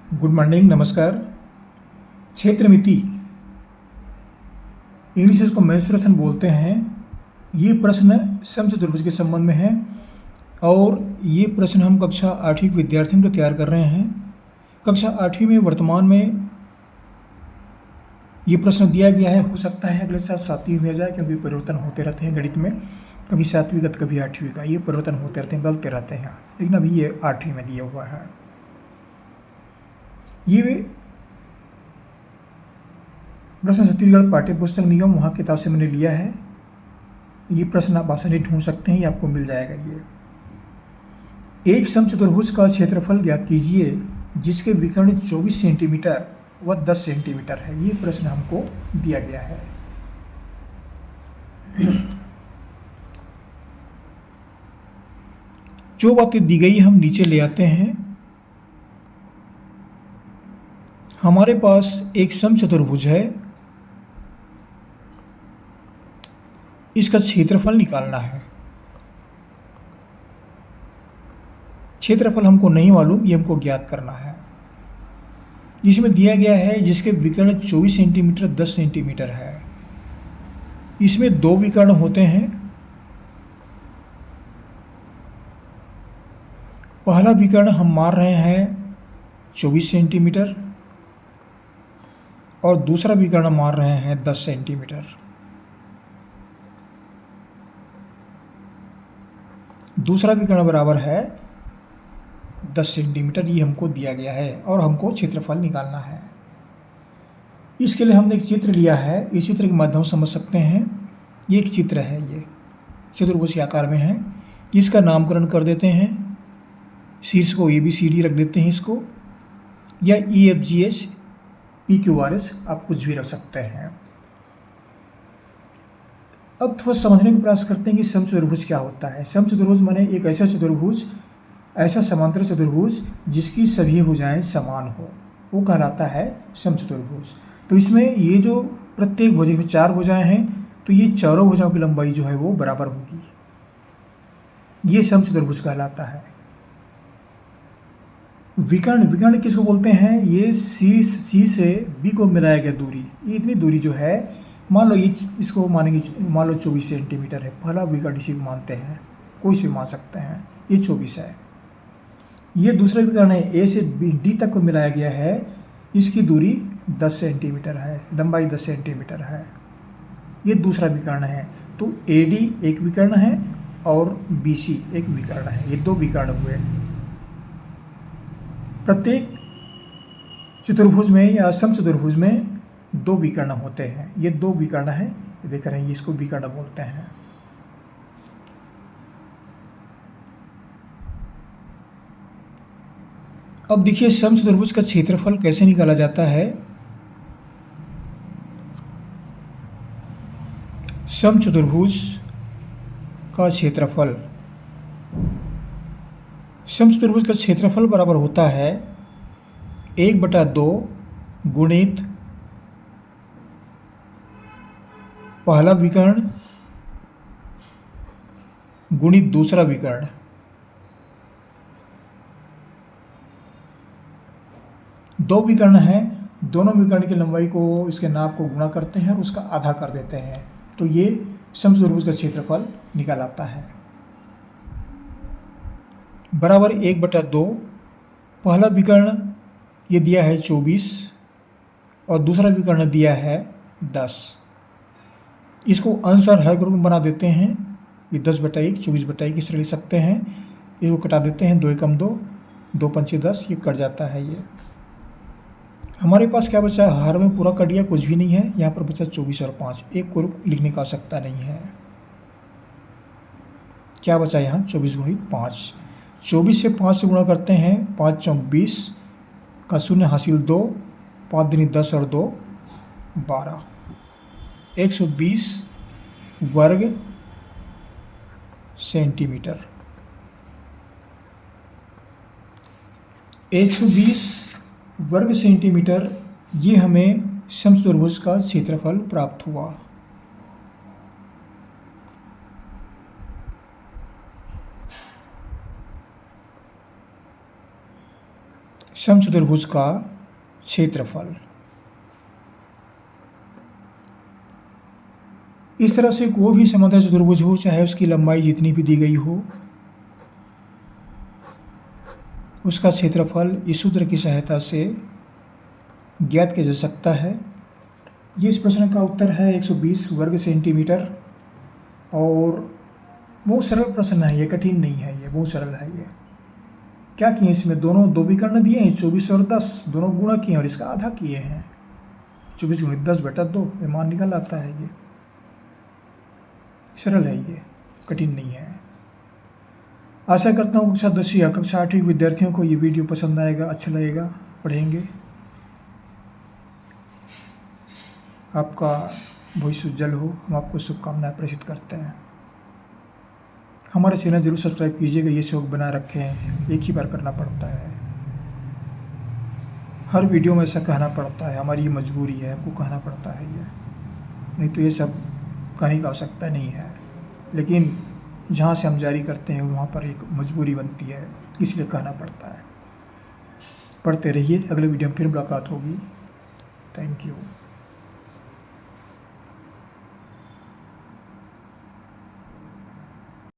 Good morning, नमस्कार। क्षेत्र मिति, इंग्लिश इसको मेंसुरेशन बोलते हैं। ये प्रश्न समचतुर्भुज के संबंध में है और ये प्रश्न हम कक्षा 8वीं के विद्यार्थियों को तैयार कर रहे हैं। कक्षा 8वीं में वर्तमान में ये प्रश्न दिया गया है। हो सकता है अगले साल 7वीं में जाए, क्योंकि परिवर्तन होते रहते हैं गणित में। कभी 7वीं का तो कभी 8वीं का, ये परिवर्तन होते रहते हैं, बदलते रहते हैं। लेकिन अभी ये 8वीं में दिया हुआ है। ये प्रश्न छत्तीसगढ़ पाठ्य पुस्तक निगम वहाँ किताब से मैंने लिया है। ये प्रश्न आप आसानी ढूंढ सकते हैं, ये आपको मिल जाएगा। ये एक समचतुर्भुज का क्षेत्रफल ज्ञात कीजिए जिसके विकर्ण 24 सेंटीमीटर व 10 सेंटीमीटर है। ये प्रश्न हमको दिया गया है। जो बातें दी गई हम नीचे ले आते हैं। हमारे पास एक समचतुर्भुज है, इसका क्षेत्रफल निकालना है। क्षेत्रफल हमको नहीं मालूम, ये हमको ज्ञात करना है। इसमें दिया गया है जिसके विकर्ण 24 सेंटीमीटर 10 सेंटीमीटर है। इसमें दो विकर्ण होते हैं। पहला विकर्ण हम मान रहे हैं 24 सेंटीमीटर और दूसरा विकर्ण मान रहे हैं 10 सेंटीमीटर। दूसरा विकर्ण बराबर है 10 सेंटीमीटर। ये हमको दिया गया है और हमको क्षेत्रफल निकालना है। इसके लिए हमने एक चित्र लिया है। इस चित्र के माध्यम से समझ सकते हैं। ये एक चित्र है, ये चतुर्भुज के आकार में है। इसका नामकरण कर देते हैं। शीर्ष को ABCD रख देते हैं इसको, या EFGH PQRS, आप कुछ भी रख सकते हैं। अब थोड़ा समझने का प्रयास करते हैं कि समचतुर्भुज क्या होता है। समचतुर्भुज माने एक ऐसा चतुर्भुज, ऐसा समांतर चतुर्भुज जिसकी सभी भुजाएं समान हो, वो कहलाता है समचतुर्भुज। तो इसमें ये जो प्रत्येक भुजा में 4 भुजाएं हैं, तो ये चारों भुजाओं की लंबाई जो है वो बराबर होगी। ये समचतुर्भुज कहलाता है। विकर्ण किसको बोलते हैं? ये सी से बी को मिलाया गया दूरी। ये इतनी दूरी जो है, मान लो ये इसको मानेंगे, मान लो 24 सेंटीमीटर है। पहला विकर्ण इसी को मानते हैं, कोई से मान सकते हैं। ये 24 है। ये दूसरा विकर्ण है, ए से डी तक को मिलाया गया है। इसकी दूरी 10 सेंटीमीटर है, लंबाई 10 सेंटीमीटर है। ये दूसरा विकर्ण है। तो AD एक विकर्ण है और BC एक विकर्ण है। ये दो विकर्ण हुए। प्रत्येक चतुर्भुज में या समचतुर्भुज में दो विकर्ण होते हैं। ये दो विकर्ण है, देख रहे हैं, इसको विकर्ण बोलते हैं। अब देखिए समचतुर्भुज का क्षेत्रफल कैसे निकाला जाता है। समचतुर्भुज का क्षेत्रफल, समचतुर्भुज का क्षेत्रफल बराबर होता है 1/2 गुणित पहला विकर्ण गुणित दूसरा विकर्ण। दो विकर्ण हैं, दोनों विकर्ण की लंबाई को, इसके नाप को गुणा करते हैं और उसका आधा कर देते हैं। तो ये समचतुर्भुज का क्षेत्रफल निकल आता है। बराबर 1/2। पहला विकर्ण ये दिया है 24 और दूसरा विकर्ण दिया है 10। इसको अंश और हर ग्रुप में बना देते हैं। ये 10/1, 24/1 इस तरह लिख सकते हैं। इसको कटा देते हैं, 2 एकम 2, 2 पंचे 10, ये कट जाता है। ये हमारे पास क्या बचा? हर में पूरा कट गया, कुछ भी नहीं है। यहाँ पर बचा 24 और 5, एक को लिखने का आवश्यकता नहीं है। क्या बचा यहाँ? 24 गुणित 5। 24 से 5 से गुणा करते हैं, 5 चौक 20 का शून्य हासिल 2, 5 दूनी 10 और 2 12, 120 वर्ग सेंटीमीटर। 120 वर्ग सेंटीमीटर, ये हमें समचतुर्भुज का क्षेत्रफल प्राप्त हुआ। समचतुर्भुज का क्षेत्रफल। इस तरह से कोई भी समद्विबाहु चतुर्भुज हो, चाहे उसकी लंबाई जितनी भी दी गई हो, उसका क्षेत्रफल इस सूत्र की सहायता से ज्ञात किया जा सकता है। ये इस प्रश्न का उत्तर है 120 वर्ग सेंटीमीटर। और बहुत सरल प्रश्न है, ये कठिन नहीं है, ये बहुत सरल है। ये क्या किए इसमें, दोनों दो विकर्ण दिए हैं, 24 और 10 दोनों गुणा किए और इसका आधा किए हैं। 24 गुणित 10/2 ये मान निकल आता है। ये सरल है, ये कठिन नहीं है। आशा करता हूँ कक्षा 10वीं या कक्षा 8वीं विद्यार्थियों को ये वीडियो पसंद आएगा, अच्छा लगेगा, पढ़ेंगे। आपका भविष्य उज्जवल हो, हम आपको शुभकामनाएं प्रेषित करते हैं। हमारा चैनल जरूर सब्सक्राइब कीजिएगा, ये शौक बना रखे हैं, एक ही बार करना पड़ता है, हर वीडियो में ऐसा कहना पड़ता है, हमारी ये मजबूरी है, हमको कहना पड़ता है ये, नहीं तो ये सब कहने की आवश्यकता नहीं है। लेकिन जहाँ से हम जारी करते हैं वहाँ पर एक मजबूरी बनती है, इसलिए कहना पड़ता है। पढ़ते रहिए, अगले वीडियो में फिर मुलाकात होगी। Thank you.